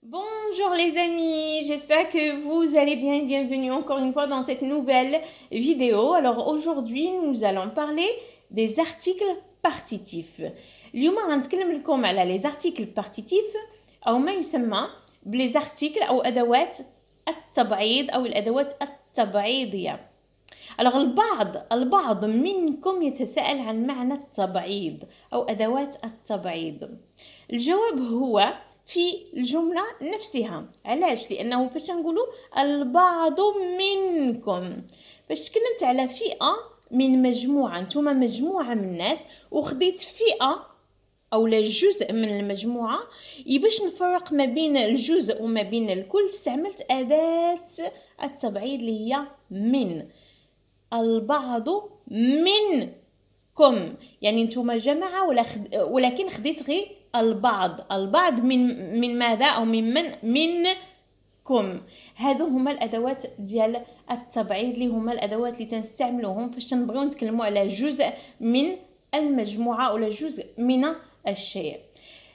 Bonjour les amis, j'espère que vous allez bien et bienvenue encore une fois dans cette nouvelle vidéo. Alors aujourd'hui nous allons parler des articles partitifs. اليوم غنتكلم لكم على les articles partitifs أو ما يسمى بلي articles أو أدوات التبعيض أو الأدوات التبعيضية. Alors البعض منكم يتساءل عن معنى التبعيض أو أدوات التبعيض. الجواب هو في الجملة نفسها. علاش؟ لأنه فاش نقولوا البعض منكم، فاش تكلمت على فئة من مجموعة، نتوما مجموعة من الناس وخديت فئة أو جزء من المجموعة، باش نفرق ما بين الجزء وما بين الكل استعملت أداة التبعيض اللي هي من. البعض منكم يعني نتوما جماعة ولكن خديت غير البعض من ماذا أو منكم. هذو هما الأدوات ديال التبعيض اللي هما الأدوات اللي تنستعملوهم فاش نبغيو نتكلموا على جزء من المجموعة ولا جزء من الشيء.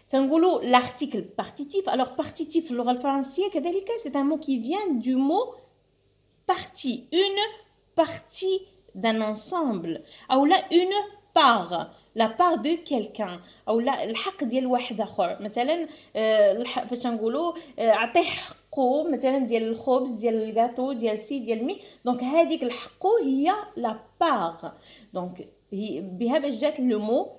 تنقولوا l'article partitif. Alors partitif في اللغة الفرنسية كذلك c'est un mot qui vient du mot partie, une partie d'un ensemble أو لا une part, la part de quelqu'un أو لا الحق ديال واحد آخر. مثلا فاش نقولوا أعطيه حقه مثلا ديال الخبز ديال الجاتو ديال سي ديال مي، دونك هذيك الحقه هي la part. دونك بها باش جات لو مو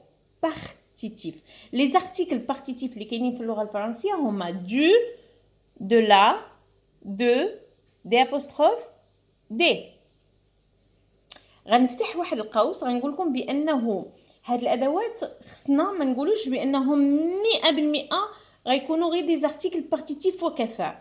partitif. Les articles partitifs اللي كاينين في اللغة الفرنسية هما du, de la, de, des apostrophes, des. غنفتح واحد القوس غنقول لكم بانه هاد الادوات خصنا ما نقولوش بانهم 100% غيكونوا غير دي زارتيكل بارتيتيف وكفى.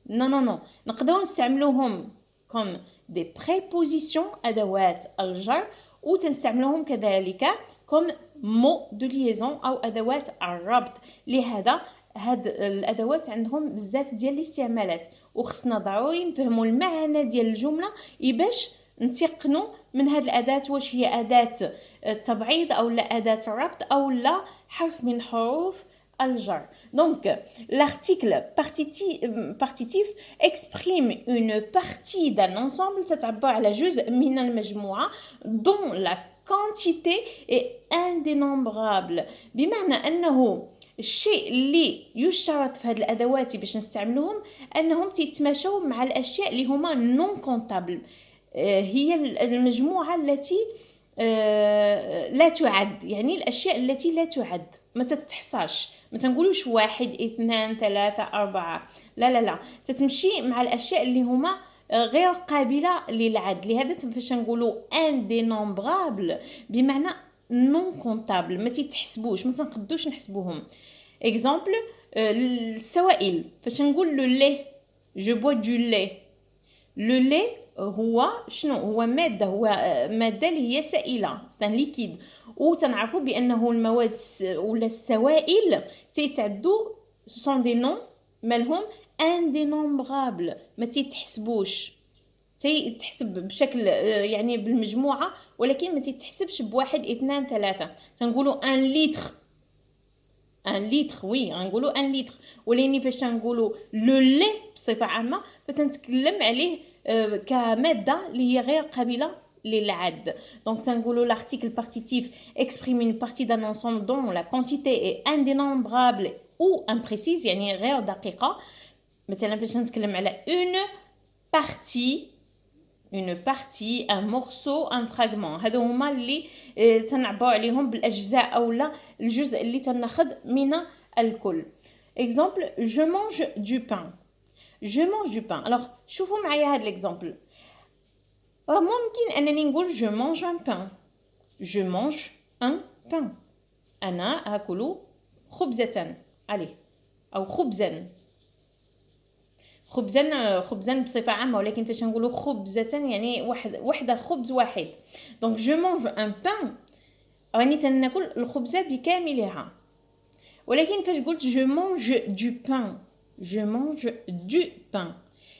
نو نقدروا نستعملوهم كوم دي بريبوزيسيون ادوات الجر وتنستعملوهم كذلك كوم مو دو ليزون او ادوات الربط. لهذا هاد الادوات عندهم بزاف ديال الاستعمالات وخصنا ضروري نفهموا المعنى ديال الجمله باش نتيقنوا من هاد الأداة واش هي أداة تبعيض أو لا أداة ربط أو لا حرف من حروف الجر. Donc l'article partitif exprime une partie d'un ensemble تتعبر على جزء من المجموعة dont la quantité est indénombrable. بمعنى أنه الشيء اللي يشترط في هذه الأدوات باش نستعملوهم أنهم تتماشوا مع الأشياء اللي هما non comptable. هي المجموعة التي لا تعد، يعني الأشياء التي لا تعد ما تتحصاش، ما تنقولوش 1 2 3 4، لا تتمشي مع الأشياء اللي هما غير قابلة للعد. لهذا فاش نقولوا indénombrable بمعنى non comptable، ما تتحسبوش، ما تنقدوش نحسبوهم. اكزامبل السوائل، فاش نقول لو لي جو بوا دو لي، لو لي هو شنو؟ هو ماده اللي هي سائله، ستان ليكيد، وتنعرفوا بانه المواد ولا السوائل تيتعدوا سون دي نون مالهم اندينومبرابل، ما تيتحسبوش، تيتحسب بشكل يعني بالمجموعه ولكن ما تيتحسبش بواحد اثنان ثلاثه. تنقولوا ان لتر وي غنقولوا ان لتر، ولكن فاش تنقولوا لو لي بصفه عامه فتنتكلم عليه كماده اللي هي غير قابله للعد. دونك تنقولوا l'article partitif exprime une partie d'un ensemble dont la quantité est indénombrable ou imprécise، يعني غير دقيقه. مثلا فاش نتكلم على une partie, un morceau, un fragment، هادو هما اللي تنعبروا عليهم بالاجزاء او لا الجزء اللي تناخذ من الكل. exemple je mange du pain. je mange du pain. alors شوفوا معايا هاد l'exemple. ممكن انني نقول je mange un pain. je mange un pain. انا اكل خبزة عليه او خبزا بصفه عامه، ولكن فاش نقولوا خبزه يعني وحده خبز واحد. دونك جو مونج ان بان راني تناكل الخبزه بكاملها، ولكن فاش قلت جو مونج دو بان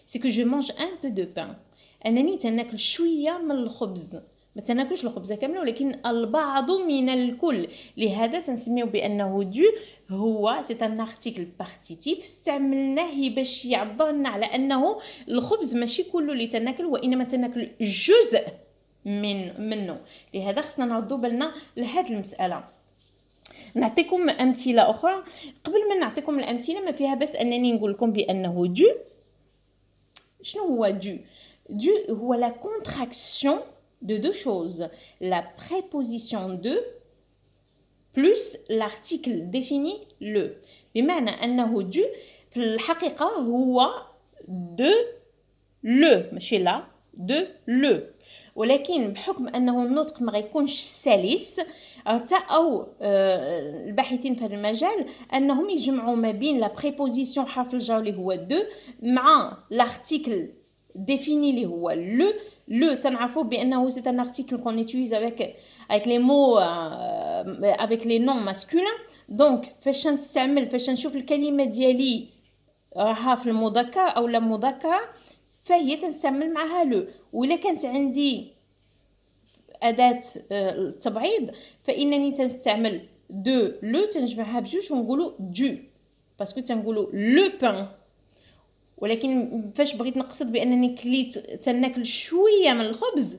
سي كو جو مونج ان بو دو بان، انني تناكل شويه من الخبز، ما تناكلش الخبزه كامله ولكن البعض من الكل. لهذا تنسميه بانه دو هو سي ان ارتيكل بارتيتيف استعملناه باش يعبرنا على انه الخبز ماشي كله اللي تناكل وانما تناكل جزء منه. لهذا خصنا نردوا بالنا لهذه المساله. نعطيكم امثله اخرى. قبل ما نعطيكم الامثله ما فيها بس انني نقول لكم بانه دو. شنو هو دو؟ دو هو لا كونتراكسيون de deux choses, la préposition de plus l'article défini le. بمعنى أنه دو في الحقيقة هو de le ماشي لا de le، ولكن بحكم أنه النطق ما غيكونش سلس أو الباحثين في هذا المجال أنهم يجمعوا ما بين لا préposition حرف الجر اللي هو de مع l'article défini اللي هو le تنعرفوا بأنه c'est un article qu'on utilise avec les mots avec les noms masculins. donc فاش نشوف الكلمة ديالي راها في المذكر أو لا مذكر فهي تنستعمل معها لو. وإلا كانت عندي أداة التبعيض فإنني تنستعمل دو لو تنجمعها بجوج ونقولوا دو باسكو تنقولوا لو بان. ولكن فاش بغيت نقصد بانني كليت تناكل شويه من الخبز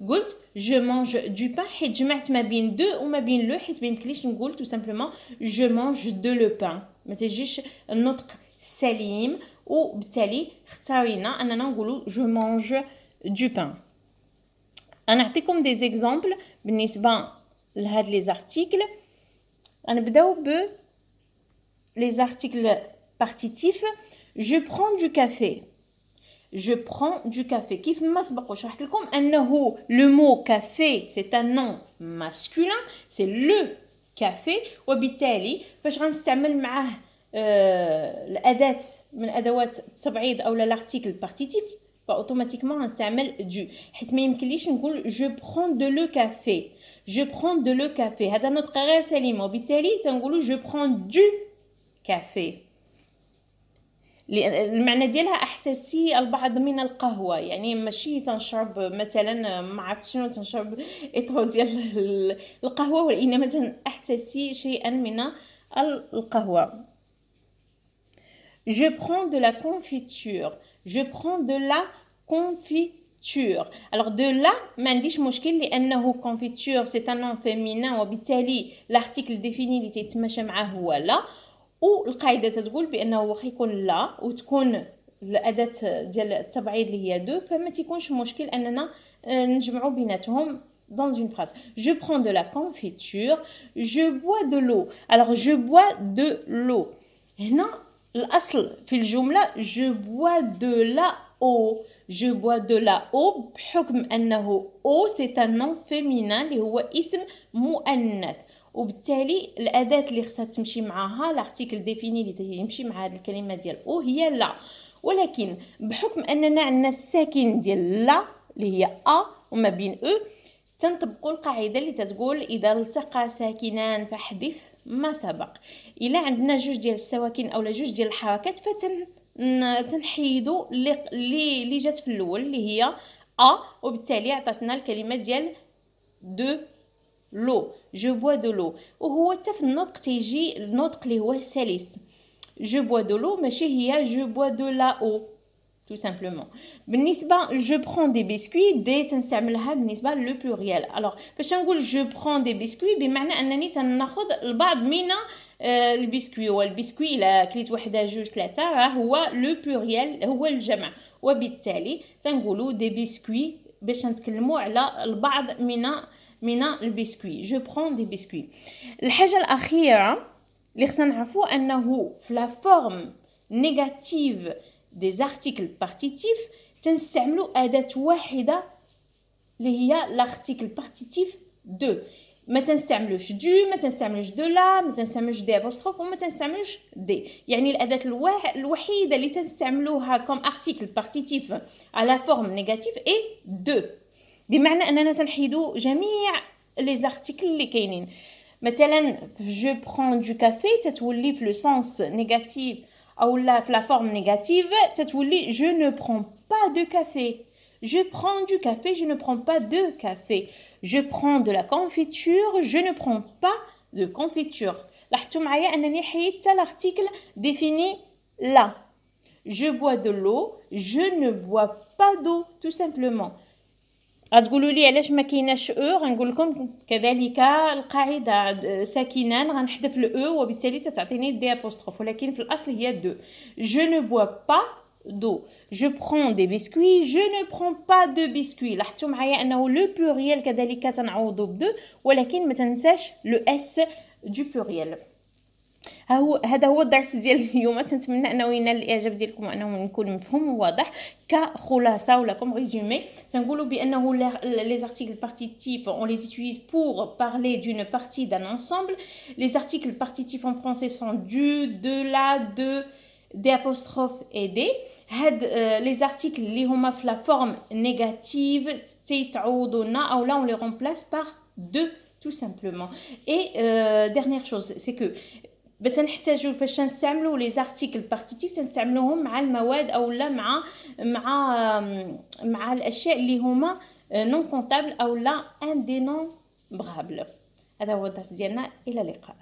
قلت جو مانج دو بان حيت جمعت ما بين دو وما بين لو حيت ما يمكنليش نقول تو سامبلومون جو مانج دو لو بان ما تجيش النطق سليم وبالتالي اختارينا اننا نقولوا جو مانج دو بان. انا نعطيكم دي زيكزامبل بالنسبه لهاد لي زارتيكل. غنبداو ب لي زارتيكل بارتيتيف. Je prends du café. Je prends du café. كيف ما سبق وشرحت لكم أنه le mot café c'est un nom masculin, c'est le café. وبالتالي فاش غنستعمل معاه الأداة من أدوات التبعيض أو l'article partitif فأوتوماتيكمون غنستعمل du حيت ما يمكنليش نقول je prends de le café. Je prends de le café هذا نطق غير سليم وبالتالي تنقولوا je prends du café. المعنى ديالها احساسي البعض من القهوه يعني ماشي تنشرب مثلا ما عرفت شنو تنشرب اطرو ديال القهوه وانما احساسي شيئا من القهوه. Je prends de la confiture. Je prends de la confiture. Alors de la ما عنديش مشكل لانه confiture c'est un nom féminin وبالتالي l'article défini اللي تيتماشى معاه هو لا. والقاعده تتقول بانه واخا يكون لا وتكون الاداه ديال التبعيض اللي هي دو فما تيكونش مشكل اننا نجمعوا بيناتهم dans une phrase. Je prends de la confiture. Je bois de l'eau. Alors je bois de l'eau. هنا الاصل في الجمله je bois de la eau. Je bois de la eau بحكم انه eau c'est un nom féminin اللي هو اسم مؤنث وبالتالي الاداه اللي خصها تمشي معاها لارتيكل ديفيني اللي يمشي مع هذه الكلمه ديال او هي لا. ولكن بحكم اننا عندنا الساكن ديال لا اللي هي ا وما بين او تنطبقوا القاعده اللي تتقول اذا التقى ساكنان فاحذف ما سبق. الا عندنا جوج ديال السواكن او جوج ديال الحركات تنحيدوا اللي جات في الاول اللي هي ا وبالتالي عطاتنا الكلمه ديال دو لو. جو بوا دو لو وهو حتى في النطق تيجي النطق اللي هو سلس. جو بوا دو لو ماشي هي جو بوا دو لا او tout simplement. بالنسبه جو برون دي بسكوي دي تنستعملها بالنسبه لو بلوريال. الوغ فاش نقول جو برون دي بسكوي بمعنى انني تناخذ البعض من البسكوي والبسكوي الا كليت وحده جوج ثلاثه راه هو لو بلوريال هو الجمع وبالتالي تنقولوا دي بسكوي باش نتكلموا على البعض من البسكوي. جو برون دي بسكوي. الحاجه الاخيره اللي خصنا نعرفوا انه في لا فورم نيجاتيف دي زارتيكل بارتيتيف تنستعملوا اداه واحده اللي هي لارتيكل بارتيتيف دو. ما تنستعملوش دو ما تنستعملوش دو لا ما تنستعملوش دي ابوستروف وما تنستعملوش دي. يعني الاداه الوحيده اللي تنستعملوها كوم ارتيكل بارتيتيف على فورم نيجاتيف اي دو بمعنى اننا تنحيدوا جميع لي زارتيكل اللي كاينين. مثلا جو برون دو كافي تتولي في لو سونس نيجاتيف او لا في لا فورم نيجاتيف تتولي جو نو برون با دو كافي. Je prends du café, je ne prends pas de café. Je prends de la confiture, je ne prends pas de confiture. لاحظتوا معايا انني حيدت لارتيكل défini لا. je bois de l'eau, je ne bois pas d'eau tout simplement. غتقولوا لي علاش ما كايناش او، غنقول لكم كذلك القاعده ساكنان غنحذف الاو وبالتالي تتعطيني دي apostrophe، ولكن في الاصل هي دو. je ne bois pas d'eau. je prends des biscuits, je ne prends pas de biscuits. لاحظتوا معايا انه لو بلوريال كذلك تنعوضو بدو، ولكن ما تنساش لو اس دو بلوريال. هذا هو الدرس ديال اليوم. تنتمنى انه ينال الاعجاب ديالكم وانه يكون مفهوم وواضح. كخلاصه ولا كوم ريزومي تنقولوا بانه les articles partitifs on les utilise pour parler d'une partie d'un ensemble. les articles partitifs en français sont du, de, la, de, des apostrophes et des. هاد les articles اللي هما في la forme négative تيتعوضونا او là on les remplace par de tout simplement. et dernière chose c'est que بتنحتاجوا فاش نستعملوا لي زارتيكل بارتيتيف تنستعملوهم مع المواد او لا مع الاشياء اللي هما نون كونطابل او لا اندينومبرابل. هذا هو الدرس ديالنا، الى اللقاء.